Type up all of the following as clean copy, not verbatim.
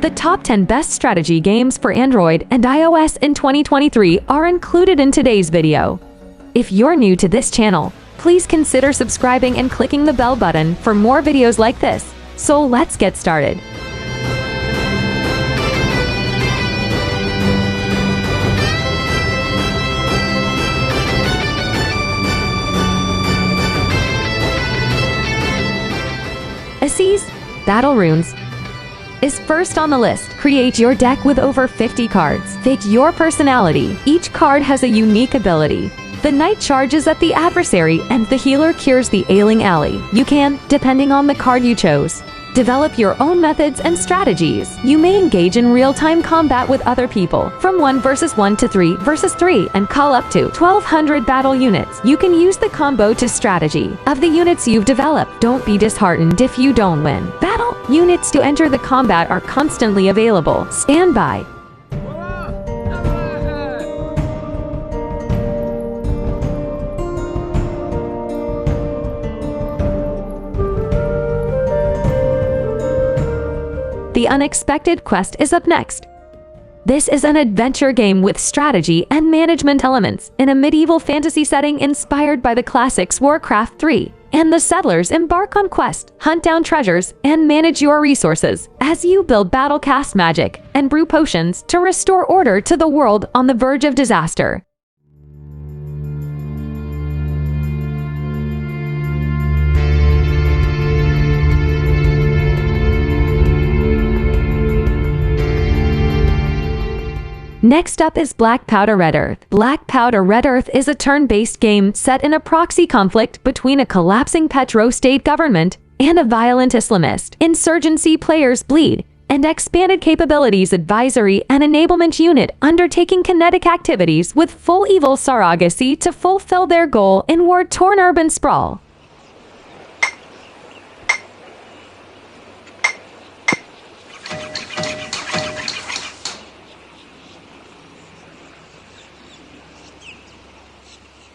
The top 10 best strategy games for Android and iOS in 2023 are included in today's video. If you're new to this channel, please consider subscribing and clicking the bell button for more videos like this. So let's get started. Assess Battle Runes is first on the list. Create your deck with over 50 cards. Fit your personality. Each card has a unique ability. The knight charges at the adversary and the healer cures the ailing ally. You can, depending on the card you chose, develop your own methods and strategies. You may engage in real-time combat with other people, from 1 versus 1 to 3 versus 3, and call up to 1,200 battle units. You can use the combo to strategy of the units you've developed. Don't be disheartened if you don't win. Battle units to enter the combat are constantly available. Stand by. The Unexpected Quest is up next. This is an adventure game with strategy and management elements in a medieval fantasy setting inspired by the classics Warcraft 3. And the settlers embark on quest, hunt down treasures, and manage your resources as you build battle-cast magic and brew potions to restore order to the world on the verge of disaster. Next up is Black Powder Red Earth. Black Powder Red Earth is a turn-based game set in a proxy conflict between a collapsing petro-state government and a violent Islamist insurgency. Players bleed and expanded capabilities advisory and enablement unit undertaking kinetic activities with full evil surrogacy to fulfill their goal in war-torn urban sprawl.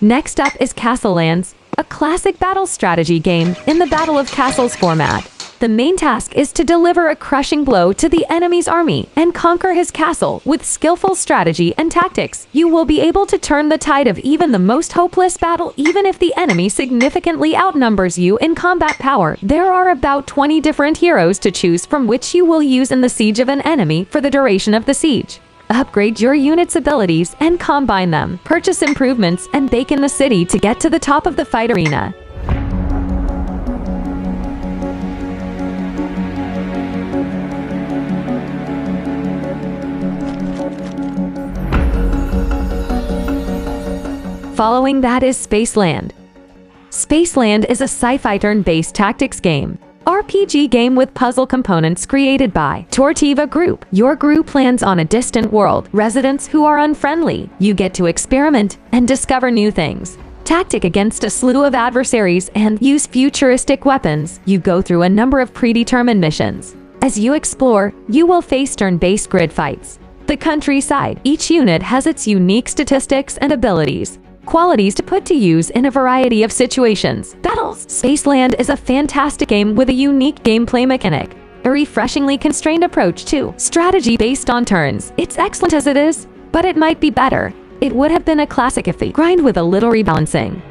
Next up is Castlelands, a classic battle strategy game in the Battle of Castles format. The main task is to deliver a crushing blow to the enemy's army and conquer his castle with skillful strategy and tactics. You will be able to turn the tide of even the most hopeless battle even if the enemy significantly outnumbers you in combat power. There are about 20 different heroes to choose from which you will use in the siege of an enemy for the duration of the siege. Upgrade your unit's abilities and combine them. Purchase improvements and bake in the city to get to the top of the fight arena. Following that is Spaceland. Spaceland is a sci-fi turn-based tactics game. RPG game with puzzle components created by Tortiva Group. Your group lands on a distant world. Residents who are unfriendly. You get to experiment and discover new things. Tactic against a slew of adversaries and use futuristic weapons. You go through a number of predetermined missions. As you explore, you will face turn-based grid fights. The countryside. Each unit has its unique statistics and abilities. Qualities to put to use in a variety of situations. Battles. Spaceland is a fantastic game with a unique gameplay mechanic, a refreshingly constrained approach to strategy based on turns. It's excellent as it is, but it might be better. It would have been a classic if they grind with a little rebalancing.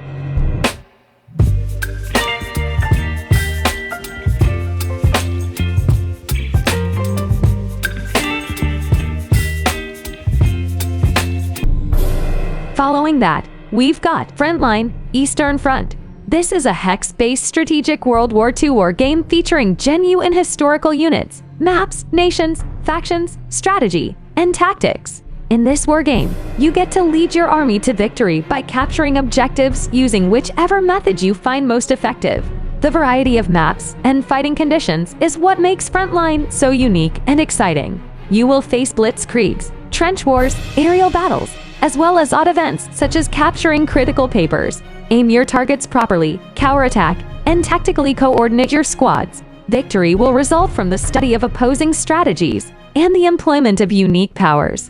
Following that, we've got Frontline, Eastern Front. This is a hex-based strategic World War II war game featuring genuine historical units, maps, nations, factions, strategy, and tactics. In this war game, you get to lead your army to victory by capturing objectives using whichever method you find most effective. The variety of maps and fighting conditions is what makes Frontline so unique and exciting. You will face blitzkriegs, trench wars, aerial battles, as well as odd events such as capturing critical papers. Aim your targets properly, counterattack, and tactically coordinate your squads. Victory will result from the study of opposing strategies and the employment of unique powers.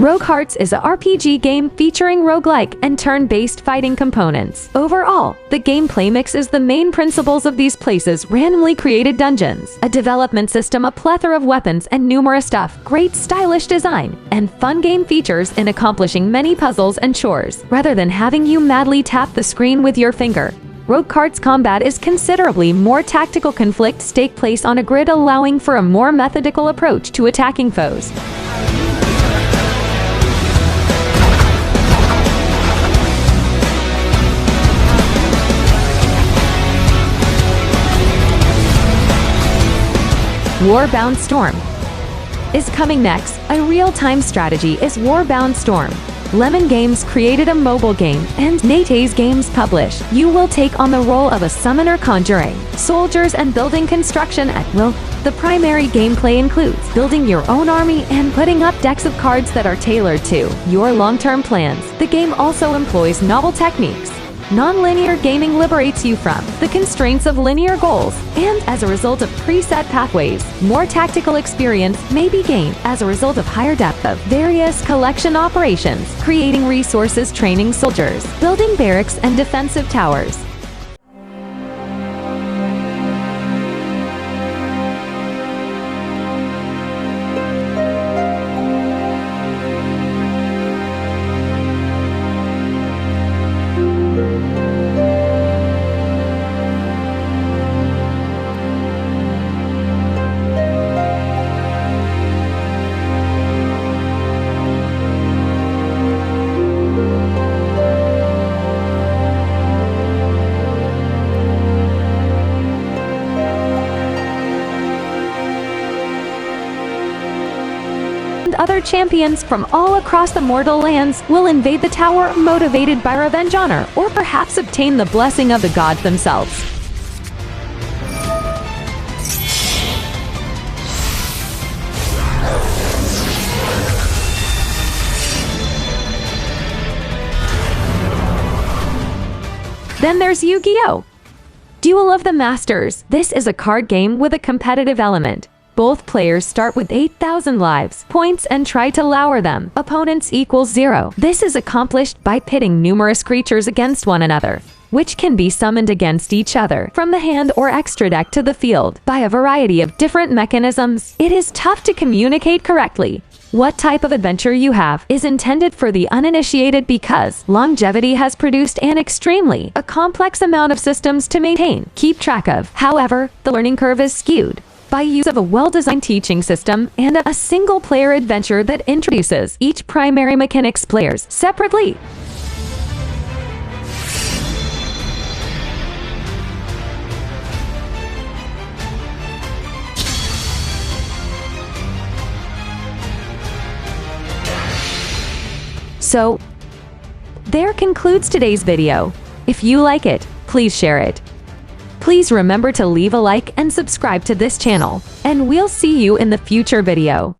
Rogue Hearts is a RPG game featuring roguelike and turn-based fighting components. Overall, the gameplay mixes the main principles of these places randomly created dungeons, a development system, a plethora of weapons and numerous stuff, great stylish design, and fun game features in accomplishing many puzzles and chores, rather than having you madly tap the screen with your finger. Rogue Hearts combat is considerably more tactical. Conflicts take place on a grid, allowing for a more methodical approach to attacking foes. Warbound Storm is coming next. A real-time strategy is Warbound Storm. Lemon Games created a mobile game, and NetEase Games published. You will take on the role of a summoner, conjuring soldiers and building construction at will. The primary gameplay includes building your own army and putting up decks of cards that are tailored to your long-term plans. The game also employs novel techniques. Non-linear gaming liberates you from the constraints of linear goals, and as a result of preset pathways, more tactical experience may be gained as a result of higher depth of various collection operations, creating resources, training soldiers, building barracks and defensive towers. Other champions from all across the mortal lands will invade the tower, motivated by revenge, honor, or perhaps obtain the blessing of the gods themselves. Then there's Yu-Gi-Oh! Duel of the Masters. This is a card game with a competitive element. Both players start with 8,000 lives points and try to lower them. Opponents equals 0. This is accomplished by pitting numerous creatures against one another, which can be summoned against each other from the hand or extra deck to the field by a variety of different mechanisms. It is tough to communicate correctly what type of adventure you have is intended for the uninitiated, because longevity has produced an extremely complex amount of systems to maintain, keep track of. However, the learning curve is skewed by use of a well-designed teaching system and a single-player adventure that introduces each primary mechanics players separately. So, there concludes today's video. If you like it, please share it. Please remember to leave a like and subscribe to this channel, and we'll see you in the future video.